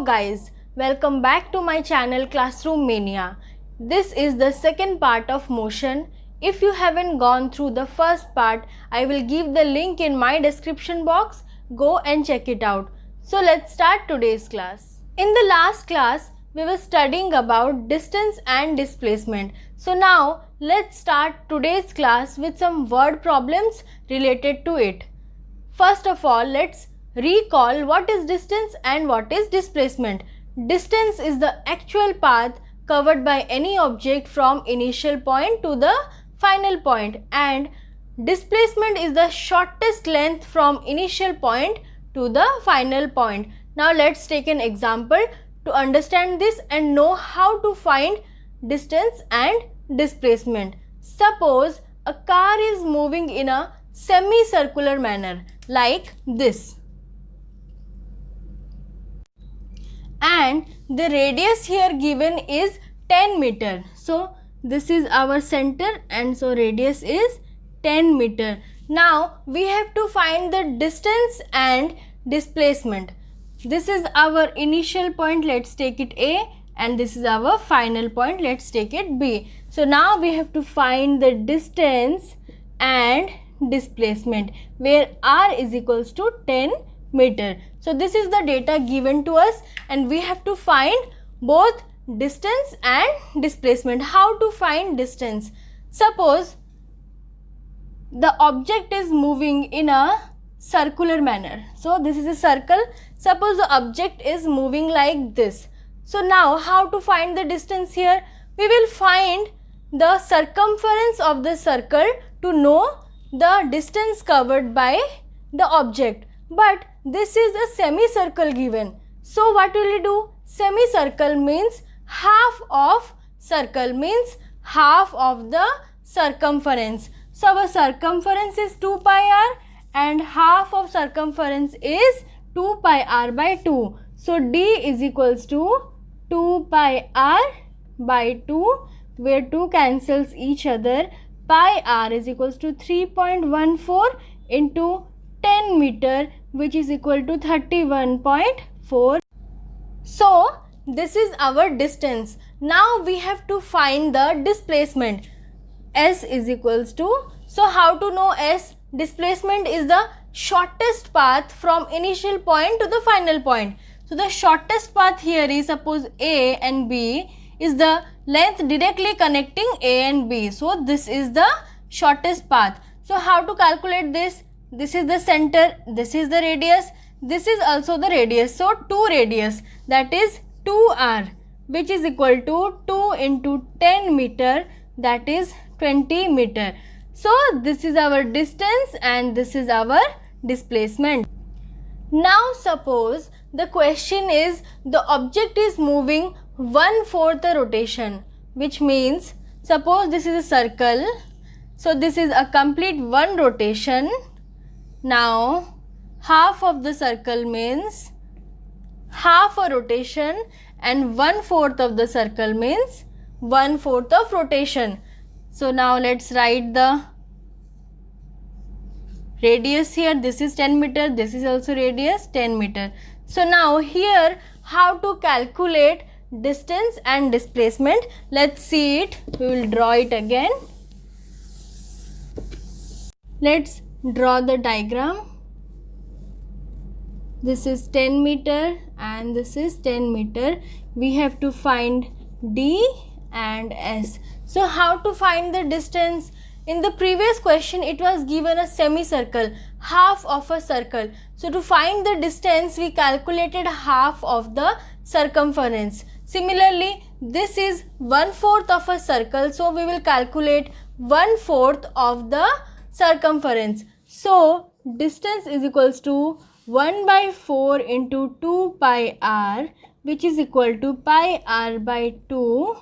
guys, welcome back to my channel Classroom Mania. This is the second part of motion. If you haven't gone through the first part, I will give the link in my description box. Go and check it out. So let's start today's class. In the last class, we were studying about distance and displacement. So now let's start today's class with some word problems related to it. First of all, let's recall what is distance and what is displacement. Distance is the actual path covered by any object from initial point to the final point, and displacement is the shortest length from initial point to the final point. Now let's take an example to understand this and know how to find distance and displacement. Suppose a car is moving in a semicircular manner like this, and the radius here given is 10 meter. So this is our center, and so radius is 10 meter. Now we have to find the distance and displacement. This is our initial point, let's take it A, and this is our final point, let's take it B. So now we have to find the distance and displacement, where r is equals to 10 meter. So this is the data given to us, and we have to find both distance and displacement. How to find distance? Suppose the object is moving in a circular manner. So this is a circle. Suppose the object is moving like this. So now how to find the distance here? We will find the circumference of the circle to know the distance covered by the object. But this is a semicircle given. So what will we do? Semicircle means half of circle, means half of the circumference. So our circumference is 2 pi r and half of circumference is 2 pi r by 2. So d is equals to 2 pi r by 2, where 2 cancels each other. Pi r is equals to 3.14 into 10 meter, which is equal to 31.4. So this is our distance. Now we have to find the displacement. S is equals to, so how to know S? Displacement is the shortest path from initial point to the final point. So the shortest path here is, suppose A and B is the length directly connecting A and B. So this is the shortest path. So how to calculate this? This is the center, this is the radius, this is also the radius. So 2 radius, that is 2r, which is equal to 2 into 10 meter, that is 20 meter. So this is our distance and this is our displacement. Now suppose the question is the object is moving 1/4 the rotation, which means suppose this is a circle. So this is a complete 1 rotation. Now half of the circle means half a rotation, and 1/4 of the circle means 1/4 of rotation. So now let's write the radius here. This is 10 meter, this is also radius 10 meter. So now here how to calculate distance and displacement? Let's see it. We will draw it again. Let's draw the diagram. This is 10 meter and this is 10 meter. We have to find D and S. So how to find the distance? In the previous question it was given a semicircle, half of a circle. So to find the distance we calculated half of the circumference. Similarly this is 1/4 of a circle, so we will calculate 1/4 of the circumference. So distance is equals to 1/4 into 2 pi r, which is equal to pi r by 2,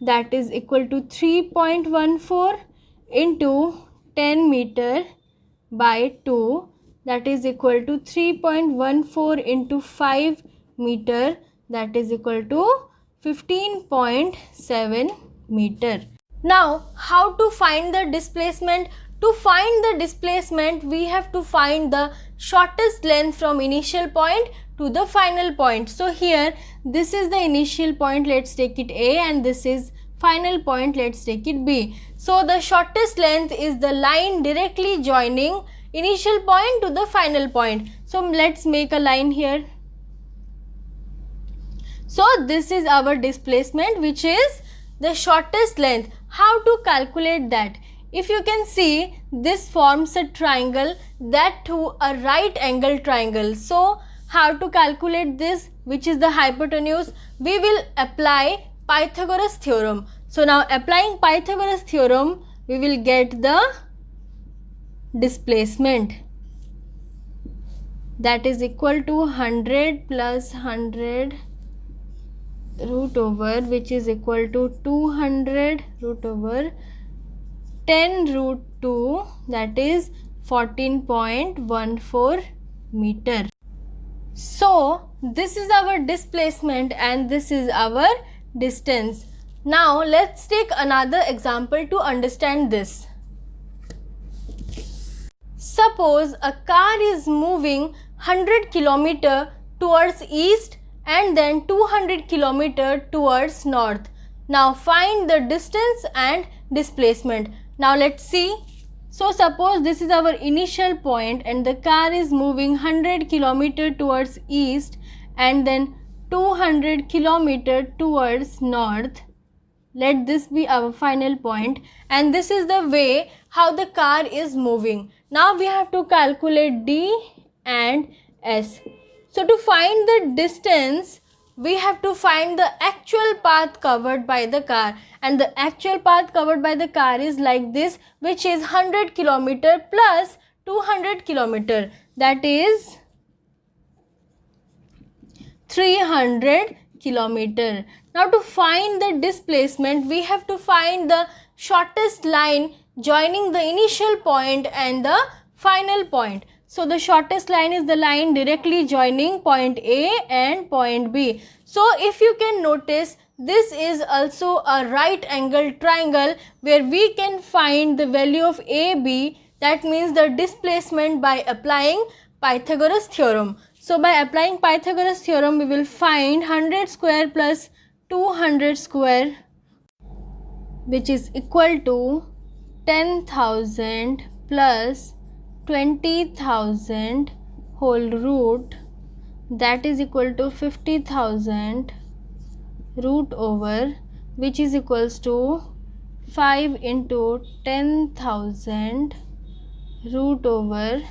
that is equal to 3.14 into 10 meter by 2, that is equal to 3.14 into 5 meter, that is equal to 15.7 meter. Now how to find the displacement? To find the displacement we have to find the shortest length from initial point to the final point. So here this is the initial point, let's take it A, and this is final point, let's take it B. So the shortest length is the line directly joining initial point to the final point. So let's make a line here. So this is our displacement, which is the shortest length. How to calculate that? If you can see, this forms a triangle, that to a right angle triangle. So how to calculate this, which is the hypotenuse? We will apply Pythagoras theorem. So now applying Pythagoras theorem, we will get the displacement, that is equal to 100 plus 100 root over, which is equal to 200 root over 10 root 2, that is 14.14 meter. So this is our displacement and this is our distance. Now let's take another example to understand this. Suppose a car is moving 100 km towards east and then 200 km towards north. Now find the distance and displacement. Now let's see. So suppose this is our initial point and the car is moving 100 km towards east and then 200 km towards north. Let this be our final point, and this is the way how the car is moving. Now we have to calculate D and S. So to find the distance, we have to find the actual path covered by the car, and the actual path covered by the car is like this, which is 100 km plus 200 km, that is 300 km. Now to find the displacement, we have to find the shortest line joining the initial point and the final point. So the shortest line is the line directly joining point A and point B. So if you can notice, this is also a right angle triangle where we can find the value of AB, that means the displacement, by applying Pythagoras theorem. So by applying Pythagoras theorem, we will find 100 square plus 200 square, which is equal to 10,000 plus 20,000 whole root, that is equal to 50,000 root over, which is equals to 5 into 10,000 root over,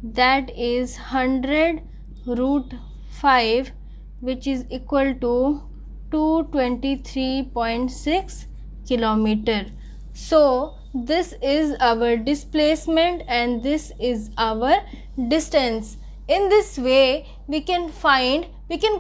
that is 100 root 5, which is equal to 223.6 kilometer. So this is our displacement and this is our distance. In this way we can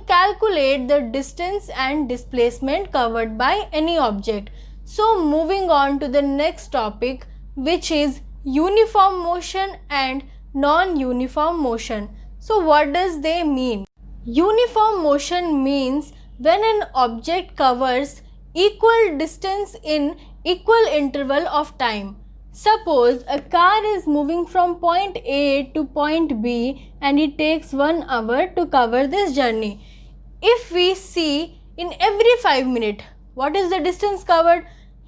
calculate the distance and displacement covered by any object. So moving on to the next topic, which is uniform motion and non-uniform motion. So what does they mean? Uniform motion means when an object covers equal distance in equal interval of time. Suppose a car is moving from point A to point B and it takes 1 hour to cover this journey. If we see in every 5 minutes, what is the distance covered?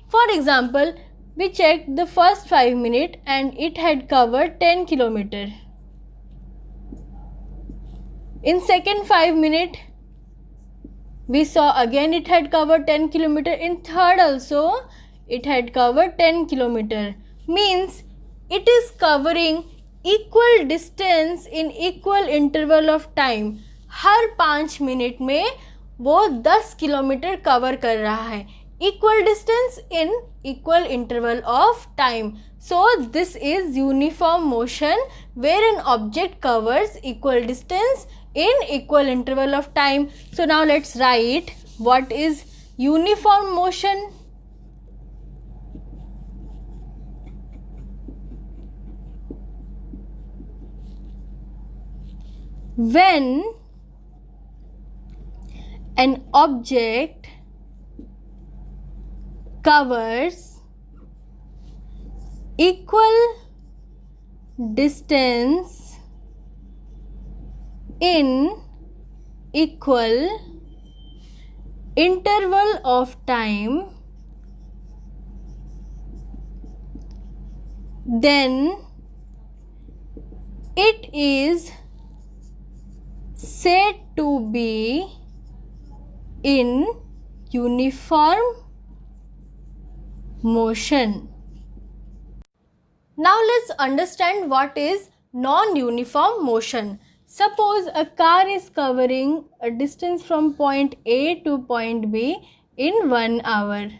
For example, we checked the first 5 minutes and it had covered 10 km. In second 5 minutes, we saw again it had covered 10 km. In third also it had covered 10 km. Means it is covering equal distance in equal interval of time. Her 5 minute में वो 10 kilometre cover कर रहा है. Equal distance in equal interval of time. So this is uniform motion where an object covers equal distance in equal interval of time. So now let's write what is uniform motion. When an object covers equal distance in equal interval of time, then it is said to be in uniform motion. Now let's understand what is non-uniform motion. Suppose a car is covering a distance from point A to point B in 1 hour.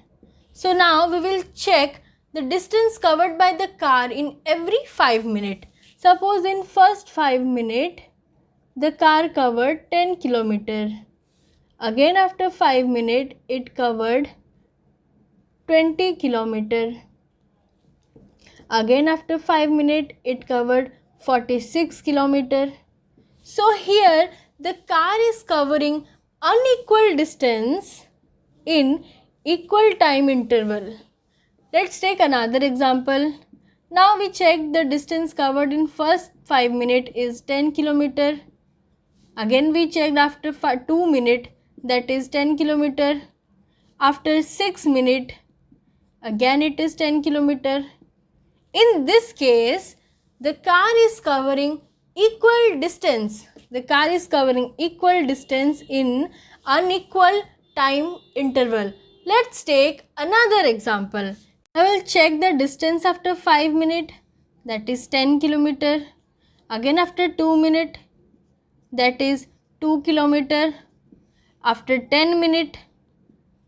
So now we will check the distance covered by the car in every 5 minutes. Suppose in first 5 minutes the car covered 10 kilometers. Again after 5 minutes it covered 20 kilometers. Again after 5 minutes it covered 46 kilometers. So here the car is covering unequal distance in equal time interval. Let's take another example. Now we check the distance covered in first 5 minutes is 10 kilometers. Again we checked after 2 minutes, that is 10 kilometers. After 6 minutes again it is 10 kilometers. In this case the car is covering equal distance. The car is covering equal distance in unequal time interval. Let's take another example. I will check the distance after 5 minutes, that is 10 kilometers. Again after 2 minutes, that is 2 kilometers. After 10 minutes,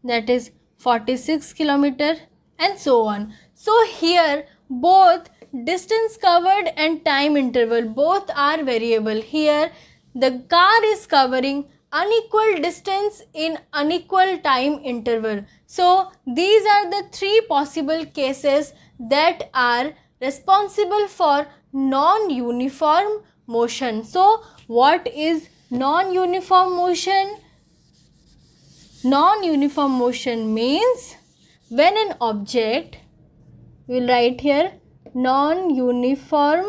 that is 46 kilometers, and so on. So here both distance covered and time interval both are variable. Here the car is covering unequal distance in unequal time interval. So these are the 3 possible cases that are responsible for non-uniform motion. So what is non-uniform motion? Non-uniform motion means when an object, we will write here non-uniform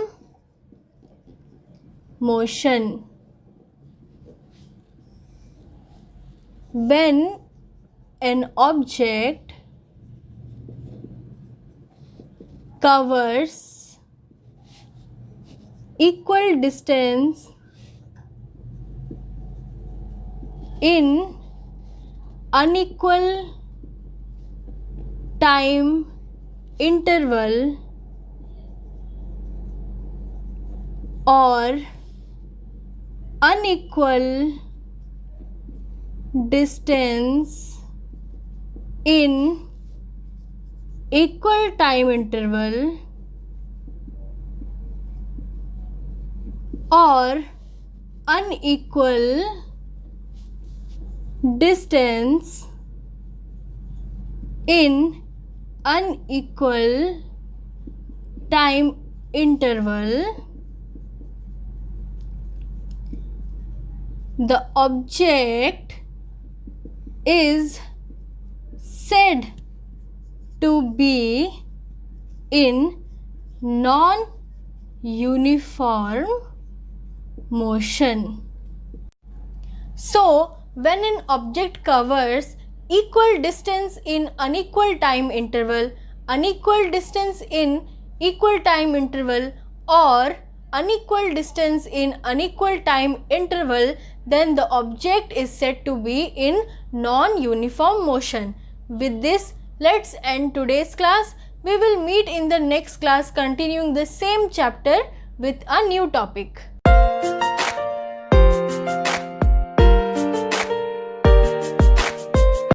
motion. When an object covers equal distance in unequal time interval or unequal distance in equal time interval or unequal distance in unequal time interval, the object is said to be in non-uniform motion. So when an object covers equal distance in unequal time interval, unequal distance in equal time interval or unequal distance in unequal time interval, then the object is said to be in non-uniform motion. With this, let's end today's class. We will meet in the next class continuing the same chapter with a new topic.